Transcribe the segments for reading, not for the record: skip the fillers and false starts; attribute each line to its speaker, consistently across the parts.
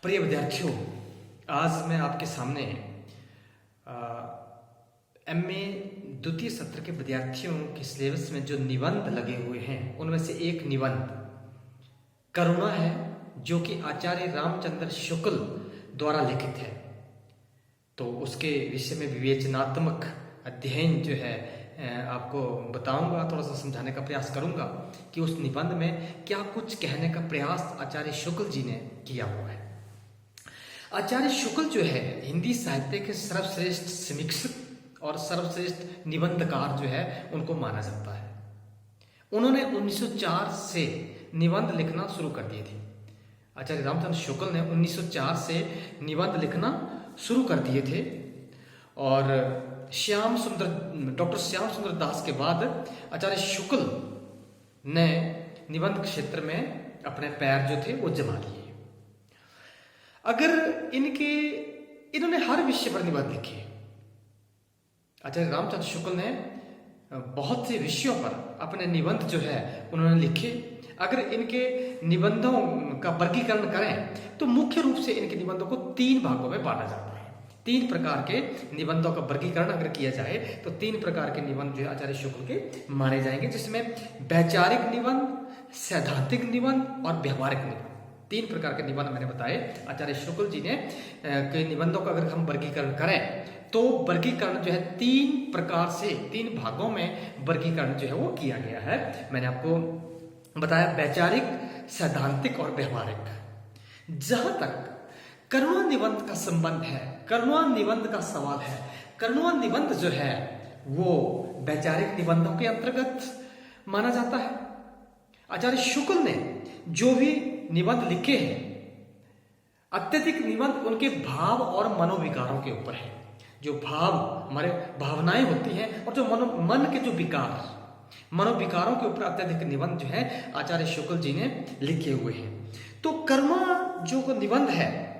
Speaker 1: प्रिय विद्यार्थियों, आज मैं आपके सामने एमए द्वितीय सत्र के विद्यार्थियों के सिलेबस में जो निबंध लगे हुए हैं उनमें से एक निबंध करुणा है, जो कि आचार्य रामचंद्र शुक्ल द्वारा लिखित है। तो उसके विषय में विवेचनात्मक अध्ययन जो है आपको बताऊंगा, थोड़ा सा समझाने का प्रयास करूंगा कि उस निबंध में क्या कुछ कहने का प्रयास आचार्य शुक्ल जी ने किया हुआ है। आचार्य शुक्ल जो है हिंदी साहित्य के सर्वश्रेष्ठ समीक्षक और सर्वश्रेष्ठ निबंधकार जो है उनको माना जाता है। उन्होंने 1904 से निबंध लिखना शुरू कर दिए थे। आचार्य रामचंद्र शुक्ल ने 1904 से निबंध लिखना शुरू कर दिए थे और डॉक्टर श्याम सुंदर दास के बाद आचार्य शुक्ल ने निबंध क्षेत्र में अपने पैर जो थे वो जमा लिए। अगर इन्होंने हर विषय पर निबंध लिखे। आचार्य रामचंद्र शुक्ल ने बहुत से विषयों पर अपने निबंध जो है उन्होंने लिखे। अगर इनके निबंधों का वर्गीकरण करें तो मुख्य रूप से इनके निबंधों को 3 भागों में बांटा जाता है। 3 प्रकार के निबंधों का वर्गीकरण अगर किया जाए तो 3 प्रकार के निबंध जो है आचार्य शुक्ल के माने जाएंगे, जिसमें वैचारिक निबंध, सैद्धांतिक निबंध और व्यवहारिक निबंध। 3 प्रकार के निबंध मैंने बताए आचार्य शुक्ल जी ने के निबंधों का अगर हम वर्गीकरण करें तो वर्गीकरण जो है 3 प्रकार से 3 भागों में वर्गीकरण जो है वो किया गया है। मैंने आपको बताया वैचारिक, सैद्धांतिक और व्यवहारिक। जहां तक करुणा निबंध का संबंध है, करुणा निबंध का सवाल है, करुणा निबंध जो है वो वैचारिक निबंधों के अंतर्गत माना जाता है। आचार्य शुक्ल ने जो भी निबंध लिखे हैं, अत्यधिक निबंध उनके भाव और मनोविकारों के ऊपर है। जो भाव हमारे भावनाएं होती हैं और जो मन के जो विकार, मनोविकारों के ऊपर अत्यधिक निबंध जो है आचार्य शुक्ल जी ने लिखे हुए हैं। तो करुणा जो निबंध है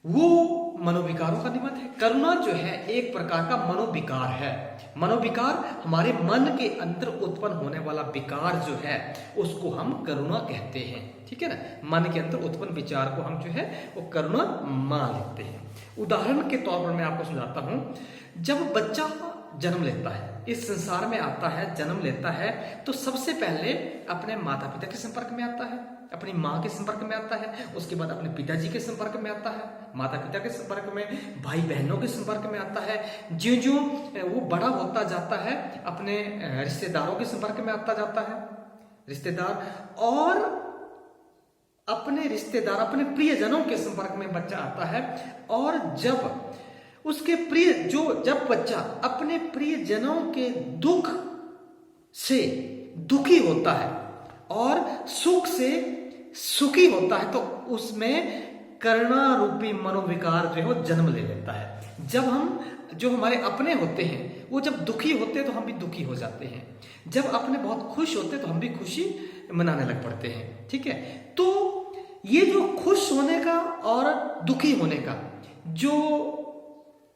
Speaker 1: वो मनोविकारों का निबंध है। करुणा जो है एक प्रकार का मनोविकार है। मनोविकार हमारे मन के अंदर उत्पन्न होने वाला विकार जो है उसको हम करुणा कहते हैं, ठीक है ना। मन के अंदर उत्पन्न विचार को हम जो है वो करुणा मान लेते हैं। उदाहरण के तौर पर मैं आपको समझाता हूं। जब बच्चा जन्म लेता है, इस संसार में आता है, जन्म लेता है, तो सबसे पहले अपने माता पिता के संपर्क में आता है, अपनी माँ के संपर्क में आता है, उसके बाद अपने पिताजी के संपर्क में आता है, माता पिता के संपर्क में, भाई बहनों के संपर्क में आता है। ज्यों ज्यों वो बड़ा होता जाता है अपने रिश्तेदारों के संपर्क में आता जाता है, रिश्तेदार और अपने रिश्तेदार, अपने प्रियजनों के संपर्क में बच्चा आता है। और जब उसके जब बच्चा अपने प्रियजनों के दुख से दुखी होता है और सुख से सुखी होता है तो उसमें करुणा रूपी मनोविकार जो है वो जन्म ले लेता है। जब हम जो हमारे अपने होते हैं वो जब दुखी होते हैं तो हम भी दुखी हो जाते हैं, जब अपने बहुत खुश होते हैं तो हम भी खुशी मनाने लग पड़ते हैं, ठीक है। तो ये जो खुश होने का और दुखी होने का जो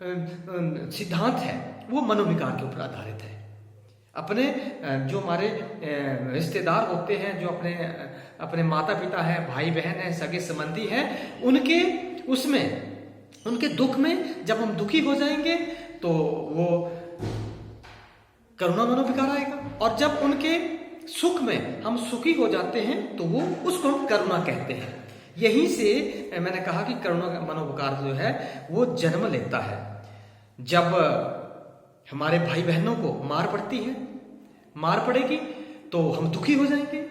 Speaker 1: सिद्धांत है वो मनोविकार के ऊपर आधारित है। अपने जो हमारे रिश्तेदार होते हैं, जो अपने माता पिता हैं, भाई बहन हैं, सगे संबंधी हैं, उनके दुख में जब हम दुखी हो जाएंगे तो वो करुणा मनोविकार आएगा, और जब उनके सुख में हम सुखी हो जाते हैं तो वो उसको हम करुणा कहते हैं। यहीं से मैंने कहा कि करुणा मनोविकार जो है वो जन्म लेता है। जब हमारे भाई बहनों को मार पड़ेगी तो हम दुखी हो जाएंगे।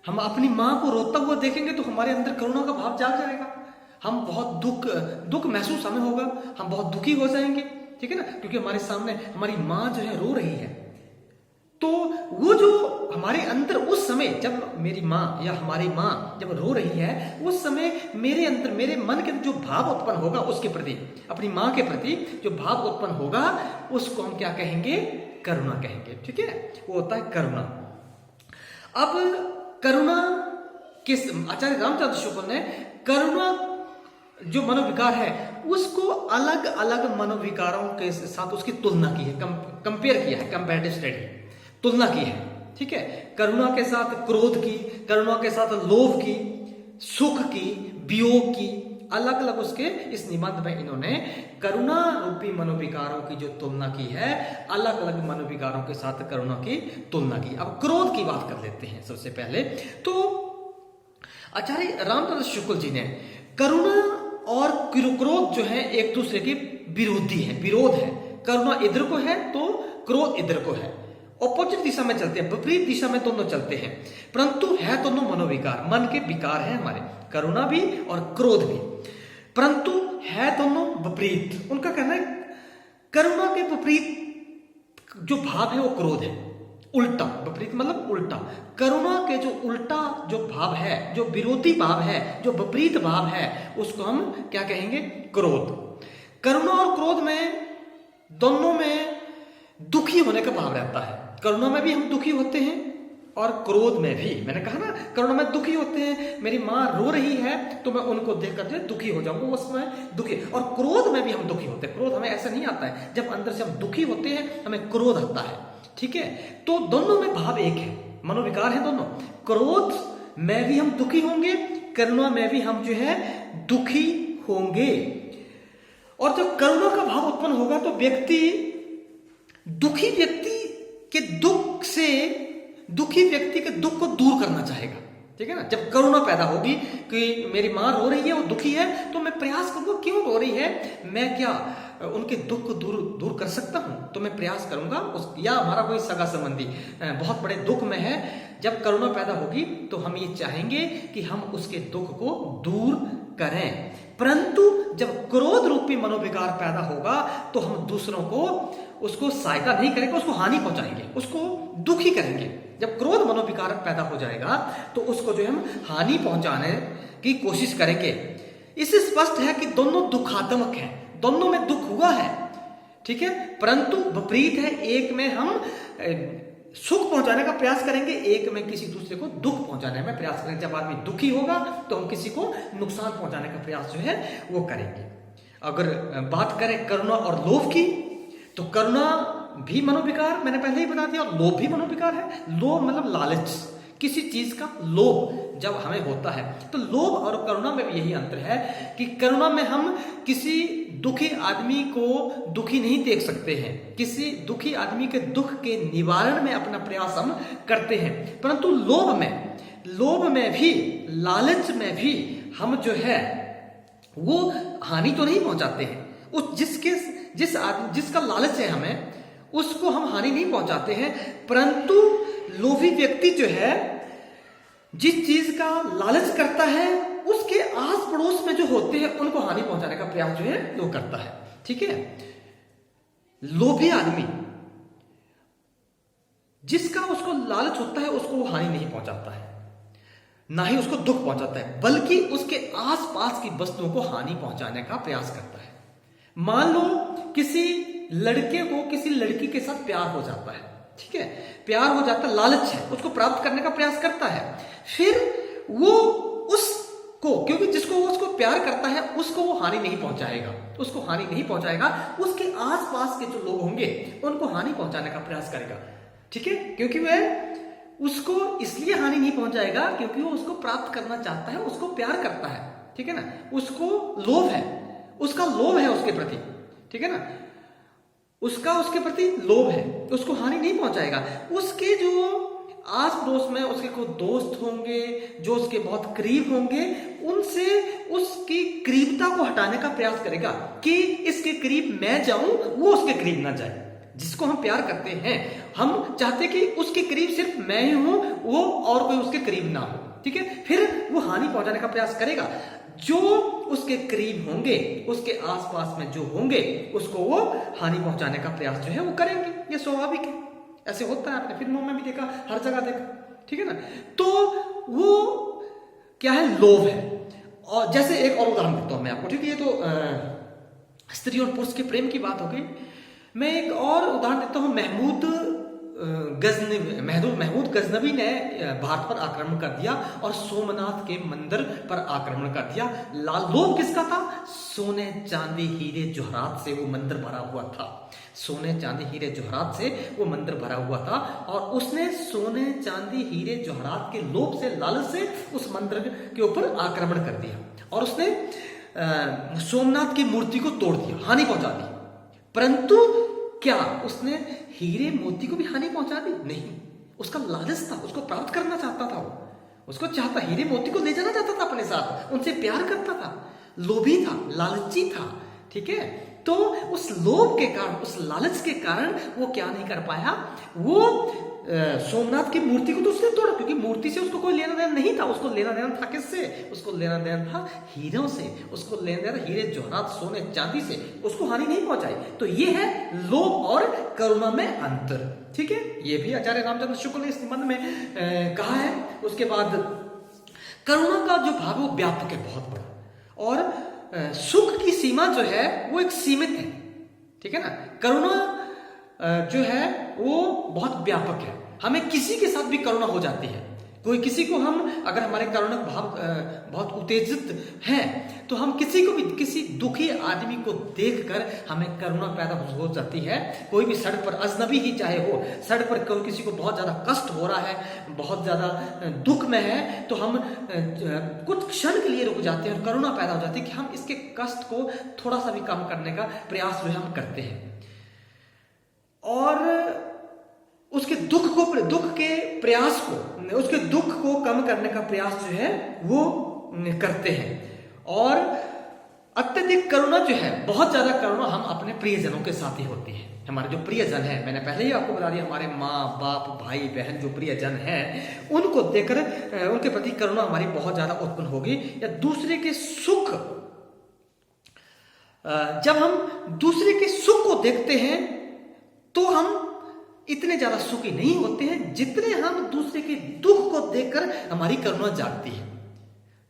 Speaker 1: हम अपनी माँ को रोता हुआ देखेंगे तो हमारे अंदर करुणा का भाव जाग जाएगा। हम बहुत दुख महसूस हमें होगा, हम बहुत दुखी हो जाएंगे, ठीक है ना, क्योंकि हमारे सामने हमारी माँ जो है रो रही है। तो वो जो हमारे अंदर उस समय जब मेरी माँ या हमारी माँ जब रो रही है, उस समय मेरे अंदर, मेरे मन के अंदर जो भाव उत्पन्न होगा उसके प्रति, अपनी माँ के प्रति जो भाव उत्पन्न होगा उसको हम क्या कहेंगे? करुणा कहेंगे, ठीक है। वो होता है करुणा। अब करुणा किस आचार्य रामचंद्र शुक्ल ने करुणा जो मनोविकार है उसको अलग अलग मनोविकारों के साथ उसकी तुलना की है, कंपेयर किया है, कंपैरेटिव स्टडी, तुलना की है, ठीक है। करुणा के साथ क्रोध की, करुणा के साथ लोभ की, सुख की, वियोग की, अलग अलग उसके इस निबंध में इन्होंने करुणा रूपी मनोविकारों की जो तुलना की है, अलग अलग मनोविकारों के साथ करुणा की तुलना की। अब क्रोध की बात कर लेते हैं सबसे पहले। तो आचार्य रामचंद्र शुक्ल जी ने करुणा और क्रोध जो है एक दूसरे के विरोधी है, विरोध है। करुणा इधर को है तो क्रोध इधर को है, ऑपोजिट दिशा में चलते हैं, विपरीत दिशा में दोनों चलते हैं, परंतु है दोनों मनोविकार, मन के विकार है हमारे, करुणा भी और क्रोध भी, परंतु है दोनों विपरीत। उनका कहना है करुणा के विपरीत जो भाव है वो क्रोध है, उल्टा, विपरीत मतलब उल्टा। करुणा के जो उल्टा जो भाव है, जो विरोधी भाव है, जो विपरीत भाव है, उसको हम क्या कहेंगे? क्रोध। करुणा और क्रोध में दोनों में दुखी होने का भाव रहता है। करुणा में भी हम दुखी होते हैं और क्रोध में भी। मैंने कहा ना, करुणा में दुखी होते हैं, मेरी माँ रो रही है तो मैं उनको देख करके दुखी हो जाऊंगा, उस समय दुखी। और क्रोध में भी हम दुखी होते हैं। क्रोध हमें ऐसा नहीं आता है, जब अंदर से हम दुखी होते हैं हमें क्रोध आता है, ठीक है। तो दोनों में भाव एक है, मनोविकार है दोनों। क्रोध में भी हम दुखी होंगे, करुणा में भी हम जो है दुखी होंगे। और जब करुणा का भाव उत्पन्न होगा तो व्यक्ति, दुखी व्यक्ति के दुख से, दुखी व्यक्ति के दुख को दूर करना चाहेगा, ठीक है ना। जब करुणा पैदा होगी कि मेरी माँ रो रही है, वो दुखी है, तो मैं प्रयास करूंगा क्यों रो रही है, मैं क्या उनके दुख को दूर कर सकता हूं, तो मैं प्रयास करूंगा। या हमारा कोई सगा संबंधी बहुत बड़े दुख में है, जब करुणा पैदा होगी तो हम ये चाहेंगे कि हम उसके दुख को दूर करें। परंतु जब क्रोध रूपी मनोविकार पैदा होगा तो हम दूसरों को, उसको सहायता नहीं करेंगे, उसको हानि पहुंचाएंगे, उसको दुखी करेंगे। जब क्रोध मनोविकार पैदा हो जाएगा तो उसको जो हम हानि पहुंचाने की कोशिश करेंगे। इससे स्पष्ट है कि दोनों दुखात्मक हैं, दोनों में दुख हुआ है, ठीक है, परंतु विपरीत है। एक में हम सुख पहुंचाने का प्रयास करेंगे, एक में किसी दूसरे को दुख पहुंचाने में प्रयास करेंगे। जब आदमी दुखी होगा तो हम किसी को नुकसान पहुंचाने का प्रयास जो है वो करेंगे। अगर बात करें करुणा और लोभ की, तो करुणा भी मनोविकार, मैंने पहले ही बता दिया, और लोभ भी मनोविकार है। लोभ मतलब लालच, किसी चीज का लोभ जब हमें होता है, तो लोभ और करुणा में भी यही अंतर है कि करुणा में हम किसी दुखी आदमी को दुखी नहीं देख सकते हैं, किसी दुखी आदमी के दुख के निवारण में अपना प्रयास हम करते हैं, परंतु लोभ में भी, लालच में भी हम जो है वो हानि तो नहीं पहुंचाते हैं। उस जिसका लालच है हमें, उसको हम हानि नहीं पहुंचाते हैं, परंतु लोभी व्यक्ति जो है जिस चीज का लालच करता है उसके आस पड़ोस में जो होते हैं उनको हानि पहुंचाने का प्रयास जो है वो करता है, ठीक है। लोभी आदमी जिसका उसको लालच होता है उसको वो हानि नहीं पहुंचाता है, ना ही उसको दुख पहुंचाता है, बल्कि उसके आसपास की वस्तुओं को हानि पहुंचाने का प्रयास करता है। मान लो किसी लड़के को किसी लड़की के साथ प्यार हो जाता है, ठीक है, प्यार हो जाता है, लालच है, उसको प्राप्त करने का प्रयास करता है, फिर वो उसको, क्योंकि जिसको वो उसको प्यार करता है उसको वो हानि नहीं पहुंचाएगा, उसको हानि नहीं पहुंचाएगा, उसके आसपास के जो लोग होंगे उनको हानि पहुंचाने का प्रयास करेगा, ठीक है, क्योंकि वह उसको इसलिए हानि नहीं पहुंचाएगा क्योंकि वो उसको प्राप्त करना चाहता है, उसको प्यार करता है, ठीक है ना, उसको लोभ है, उसका लोभ है उसके प्रति, ठीक है ना, उसका उसके प्रति लोभ है, उसको हानि नहीं पहुंचाएगा। उसके जो आस पड़ोस में उसके कोई दोस्त होंगे जो उसके बहुत करीब होंगे, उनसे उसकी करीबता को हटाने का प्रयास करेगा कि इसके करीब मैं जाऊं, वो उसके करीब ना जाए। जिसको हम प्यार करते हैं, हम चाहते कि उसके करीब सिर्फ मैं ही हूं, वो और कोई उसके करीब ना हो, ठीक है, फिर वो हानि पहुंचाने का प्रयास करेगा। जो उसके करीब होंगे, उसके आसपास में जो होंगे, उसको वो हानि पहुंचाने का प्रयास जो है वो करेंगे, ये स्वाभाविक है, ऐसे होता है, आपने फिल्मों में भी देखा, हर जगह देखा, ठीक है ना। तो वो क्या है, लोभ है। और जैसे एक और उदाहरण देता हूं मैं आपको, ठीक है, ये तो स्त्री और पुरुष के प्रेम की बात हो गई। मैं एक और उदाहरण देता हूं महमूद महमूद गजनवी ने भारत पर आक्रमण कर दिया और सोमनाथ के मंदिर पर आक्रमण कर दिया। लोभ किसका था? सोने चांदी हीरे जवाहरात से वो मंदिर भरा हुआ था। सोने चांदी हीरे जवाहरात से वो मंदिर भरा हुआ था और उसने सोने चांदी हीरे जवाहरात के लोभ से, लालच से उस मंदिर के ऊपर आक्रमण कर दिया और उसने सोमनाथ की मूर्ति को तोड़ दिया, हानि पहुंचा दी। परंतु क्या उसने हीरे मोती को भी हानि पहुंचा दी? नहीं, उसका लालच था, उसको प्राप्त करना चाहता था। वो उसको चाहता, हीरे मोती को ले जाना चाहता था अपने साथ, उनसे प्यार करता था, लोभी था, लालची था। ठीक है, तो उस लोभ के कारण, उस लालच के कारण वो क्या नहीं कर पाया, वो सोमनाथ की मूर्ति को तो उसने तोड़ा, क्योंकि मूर्ति से उसको कोई लेना देना नहीं था। उसको लेना देना था किससे? उसको लेना देना था हीरों से, उसको लेना देना हीरे जवाहरात सोने चांदी से, उसको हानि नहीं पहुंचाई। तो ये है लोभ और करुणा में अंतर। ठीक है, ये भी आचार्य रामचंद्र शुक्ल ने इस निबंध में कहा है। उसके बाद करुणा का जो भाव है वो व्यापक है, बहुत बड़ा, और सुख की सीमा जो है वो एक सीमित है। ठीक है ना, करुणा जो है वो बहुत व्यापक है, हमें किसी के साथ भी करुणा हो जाती है। कोई किसी को हम, अगर हमारे करुणा भाव बहुत उत्तेजित हैं तो हम किसी को भी, किसी दुखी आदमी को देखकर हमें करुणा पैदा हो जाती है। कोई भी सड़क पर, अजनबी ही चाहे हो, सड़क पर कोई किसी को बहुत ज्यादा कष्ट हो रहा है, बहुत ज्यादा दुख में है, तो हम कुछ क्षण के लिए रुक जाते हैं और करुणा पैदा हो जाती है कि हम इसके कष्ट को थोड़ा सा भी कम करने का प्रयास जो है हम करते हैं और उसके दुख के प्रयास को, उसके दुख को कम करने का प्रयास जो है वो करते हैं। और अत्यधिक करुणा जो है, बहुत ज्यादा करुणा हम अपने प्रियजनों के साथ ही होती है। हमारे जो प्रियजन है, मैंने पहले ही आपको बता दिया, हमारे माँ बाप भाई बहन जो प्रियजन हैं, उनको देखकर उनके प्रति करुणा हमारी बहुत ज्यादा उत्पन्न होगी। या दूसरे के सुख, जब हम दूसरे के सुख को देखते हैं तो हम इतने ज्यादा सुखी नहीं होते हैं जितने हम दूसरे के दुख को देखकर हमारी करुणा जागती है।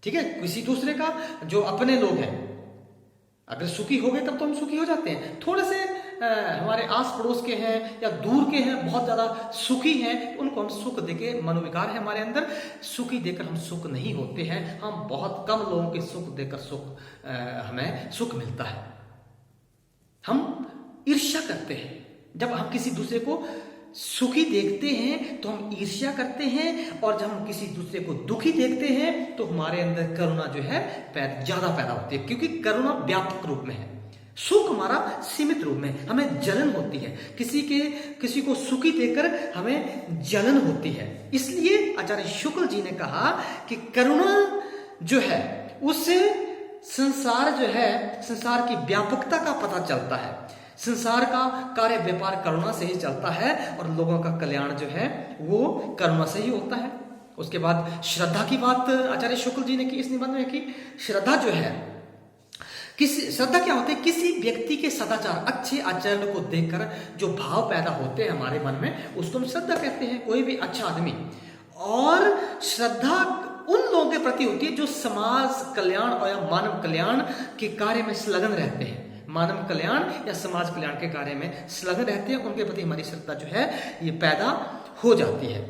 Speaker 1: ठीक है, किसी दूसरे का, जो अपने लोग हैं, अगर सुखी हो गए तब तो हम सुखी हो जाते हैं। थोड़े से हमारे आस पड़ोस के हैं या दूर के हैं, बहुत ज्यादा सुखी हैं, उनको हम सुख देके, मनोविकार है हमारे अंदर, सुखी देकर हम सुख नहीं होते हैं। हम बहुत कम लोगों के सुख देकर हमें सुख मिलता है। हम ईर्ष्या करते हैं, जब हम किसी दूसरे को सुखी देखते हैं तो हम ईर्ष्या करते हैं, और जब हम किसी दूसरे को दुखी देखते हैं तो हमारे अंदर करुणा जो है ज्यादा पैदा होती है, क्योंकि करुणा व्यापक रूप में है, सुख हमारा सीमित रूप में। हमें जलन होती है, किसी को सुखी देखकर हमें जलन होती है। इसलिए आचार्य शुक्ल जी ने कहा कि करुणा जो है उससे संसार जो है, संसार की व्यापकता का पता चलता है। संसार का कार्य व्यापार करुणा से ही चलता है और लोगों का कल्याण जो है वो करुणा से ही होता है। उसके बाद श्रद्धा की बात आचार्य शुक्ल जी ने की इस निबंध में की। श्रद्धा जो है, श्रद्धा क्या होती है? किसी व्यक्ति के सदाचार, अच्छे आचरण को देखकर जो भाव पैदा होते हैं हमारे मन में, उसको हम श्रद्धा कहते हैं। कोई भी अच्छा आदमी, और श्रद्धा उन लोगों के प्रति होती है जो समाज कल्याण और मानव कल्याण के कार्य में संलग्न रहते हैं। मानव कल्याण या समाज कल्याण के कार्य में संलग्न रहते हैं, उनके प्रति हमारी श्रद्धा जो है ये पैदा हो जाती है।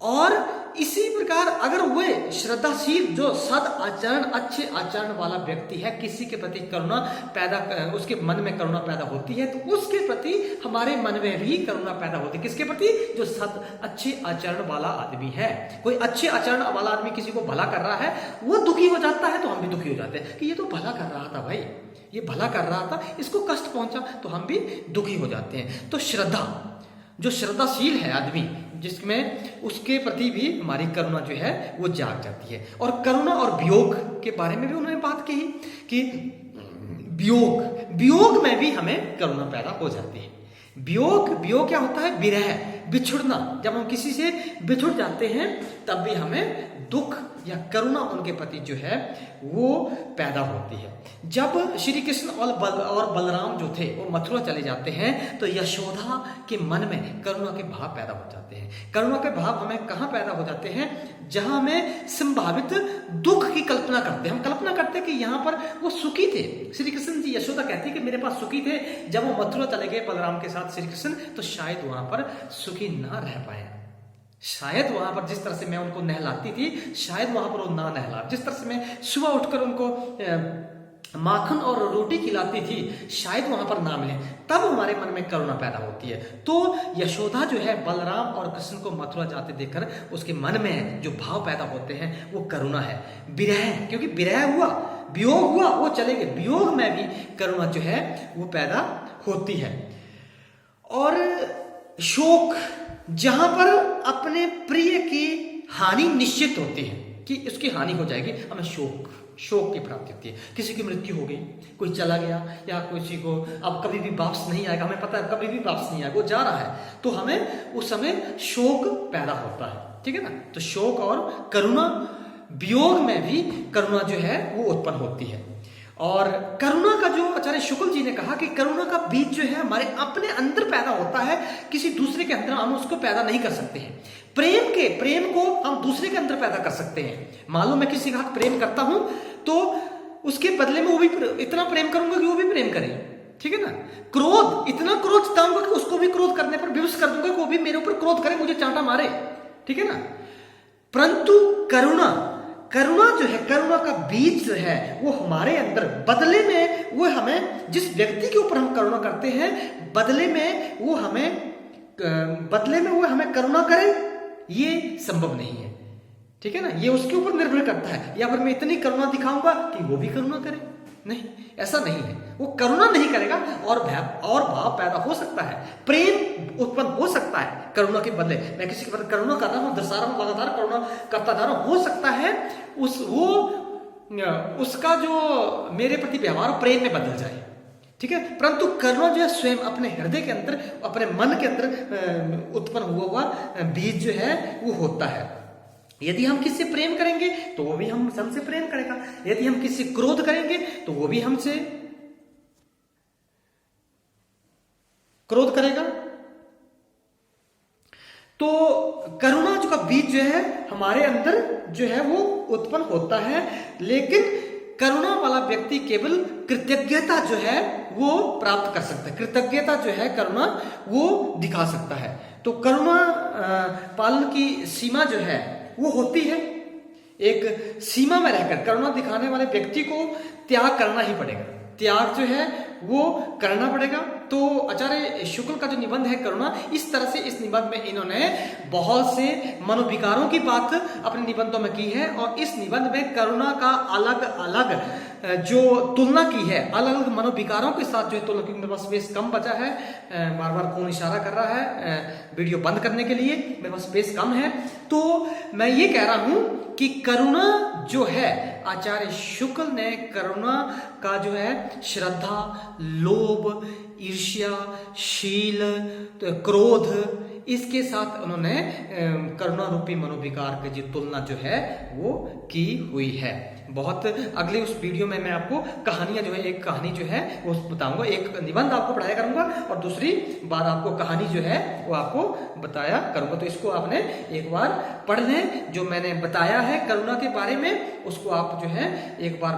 Speaker 1: और इसी प्रकार अगर वे श्रद्धाशील, जो सद आचरण, अच्छे आचरण वाला व्यक्ति है, किसी के प्रति करुणा पैदा, उसके मन में करुणा पैदा होती है, तो उसके प्रति हमारे मन में भी करुणा पैदा होती है। किसके प्रति? जो सद अच्छे आचरण वाला आदमी है। कोई अच्छे आचरण वाला आदमी किसी को भला कर रहा है, वो दुखी हो जाता है तो हम भी दुखी हो जाते हैं कि ये तो भला कर रहा था भाई, ये भला कर रहा था, इसको कष्ट पहुंचा, तो हम भी दुखी हो जाते हैं। तो श्रद्धा, जो श्रद्धाशील है आदमी, जिसमें उसके प्रति भी हमारी करुणा जो है वो जाग जाती है। और करुणा और वियोग के बारे में भी उन्होंने बात कही कि वियोग में भी हमें करुणा पैदा हो जाती है। वियोग क्या होता है? विरह, बिछुड़ना। जब हम किसी से बिछुड़ जाते हैं तब भी हमें दुख या करुणा उनके प्रति जो है वो पैदा होती है। जब श्री कृष्ण और बलराम जो थे वो मथुरा चले जाते हैं तो यशोदा के मन में करुणा के भाव पैदा हो जाते हैं। करुणा के भाव हमें कहाँ पैदा हो जाते हैं? जहां हमें संभावित दुख की कल्पना करते हैं। हम कल्पना करते करते हैं कि यहाँ पर वो सुखी थे। श्री कृष्ण जी, यशोदा कहती है कि मेरे पास सुखी थे, जब वो मथुरा चले गए बलराम के साथ श्री कृष्ण, तो शायद वहां पर सुखी ना रह पाए, शायद वहां पर जिस तरह से मैं उनको नहलाती थी, शायद वहां पर वो ना नहला, जिस तरह से मैं सुबह उठकर उनको माखन और रोटी खिलाती थी, शायद वहां पर ना मिले। तब हमारे मन में करुणा पैदा होती है। तो यशोदा जो है बलराम और कृष्ण को मथुरा जाते देखकर उसके मन में जो भाव पैदा होते हैं वो करुणा है, विरह, क्योंकि विरह हुआ, वियोग हुआ, वो चले गए, वियोग में भी करुणा जो है वो पैदा होती है। और शोक, जहां पर अपने प्रिय की हानि निश्चित होती है कि उसकी हानि हो जाएगी, हमें शोक की प्राप्ति होती है। किसी की मृत्यु हो गई, कोई चला गया, या किसी को अब कभी भी वापस नहीं आएगा, हमें पता है कभी भी वापस नहीं आएगा, वो जा रहा है, तो हमें उस समय शोक पैदा होता है, ठीक है ना। तो शोक और करुणा, वियोग में भी करुणा जो है वो उत्पन्न होती है। और करुणा का जो आचार्य शुक्ल जी ने कहा कि करुणा का बीज जो है हमारे अपने अंदर पैदा होता है, किसी दूसरे के अंदर हम उसको पैदा नहीं कर सकते हैं। प्रेम को हम दूसरे के अंदर पैदा कर सकते हैं। मान लो मैं किसी का प्रेम करता हूं, तो उसके बदले में वो भी इतना प्रेम करूंगा कि वो भी प्रेम करे, ठीक है ना। क्रोध, इतना क्रोध जताऊंगा कि उसको भी क्रोध करने पर विवश कर दूंगा कि वो भी मेरे ऊपर क्रोध करे, मुझे चांटा मारे, ठीक है ना। परंतु करुणा जो है, करुणा का बीज जो है वो हमारे अंदर, बदले में वो हमें, जिस व्यक्ति के ऊपर हम करुणा करते हैं, बदले में वो हमें करुणा करे, ये संभव नहीं है, ठीक है ना। ये उसके ऊपर निर्भर करता है, या फिर मैं इतनी करुणा दिखाऊंगा कि वो भी करुणा करे, नहीं, ऐसा नहीं है। वो करुणा नहीं करेगा और भाव पैदा हो सकता है, प्रेम उत्पन्न हो सकता है करुणा के बदले। मैं किसी के प्रति करुणा कर रहा हूं, दर्शा रहा हूं, लगातार करुणा करता जा रहा हूं, हो सकता है उसका जो मेरे प्रति व्यवहार प्रेम में बदल जाए, ठीक है। परंतु करुणा जो है स्वयं अपने हृदय के अंदर, अपने मन के अंदर उत्पन्न हुआ बीज जो है वो होता है। यदि हम किसी से प्रेम करेंगे तो वो भी हमसे प्रेम करेगा, यदि हम किसी क्रोध करेंगे तो वो भी हमसे क्रोध करेगा। तो करुणा जो का बीज जो है हमारे अंदर जो है वो उत्पन्न होता है, लेकिन करुणा वाला व्यक्ति केवल कृतज्ञता जो है वो प्राप्त कर सकता है, कृतज्ञता जो है करुणा वो दिखा सकता है। तो करुणा पालन की सीमा जो है वो होती है, एक सीमा में रहकर करुणा दिखाने वाले व्यक्ति को त्याग करना ही पड़ेगा, त्याग जो है वो करना पड़ेगा। तो आचार्य शुक्ल का जो निबंध है करुणा, इस तरह से इस निबंध में इन्होंने बहुत से मनोविकारों की बात अपने निबंधों में की है, और इस निबंध में करुणा का अलग अलग जो तुलना की है, अलग अलग मनोविकारों के साथ जो है तुलना, क्योंकि मेरे पास स्पेस कम बचा है, बार बार कौन इशारा कर रहा है वीडियो बंद करने के लिए, मेरे पास स्पेस कम है। तो मैं ये कह रहा हूं कि करुणा जो है, आचार्य शुक्ल ने करुणा का जो है श्रद्धा, लोभ, ईर्ष्या, शील, क्रोध, इसके साथ उन्होंने करुणा रूपी मनोविकार की जो तुलना जो है वो की हुई है। बहुत अगले उस वीडियो में मैं आपको कहानियां जो है, एक कहानी जो है वो बताऊंगा, एक निबंध आपको पढ़ाया करूंगा और दूसरी बार आपको कहानी जो है वो आपको बताया करूंगा। तो इसको आपने एक बार पढ़ लें, जो मैंने बताया है करुणा के बारे में उसको आप जो है एक बार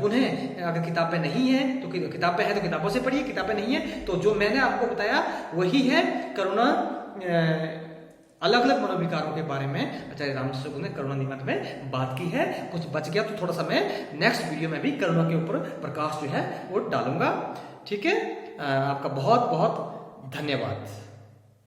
Speaker 1: पुनः, अगर किताबें नहीं है तो किताबें हैं तो किताबों से पढ़िए, किताबें नहीं है तो जो मैंने आपको बताया वही है। करुणा अलग अलग मनोविकारों के बारे में आचार्य रामचंद्र शुक्ल ने करुणा निबंध में बात की है। कुछ बच गया तो थोड़ा सा मैं नेक्स्ट वीडियो में भी करुणा के ऊपर प्रकाश जो है वो डालूंगा, ठीक है। आपका बहुत बहुत धन्यवाद।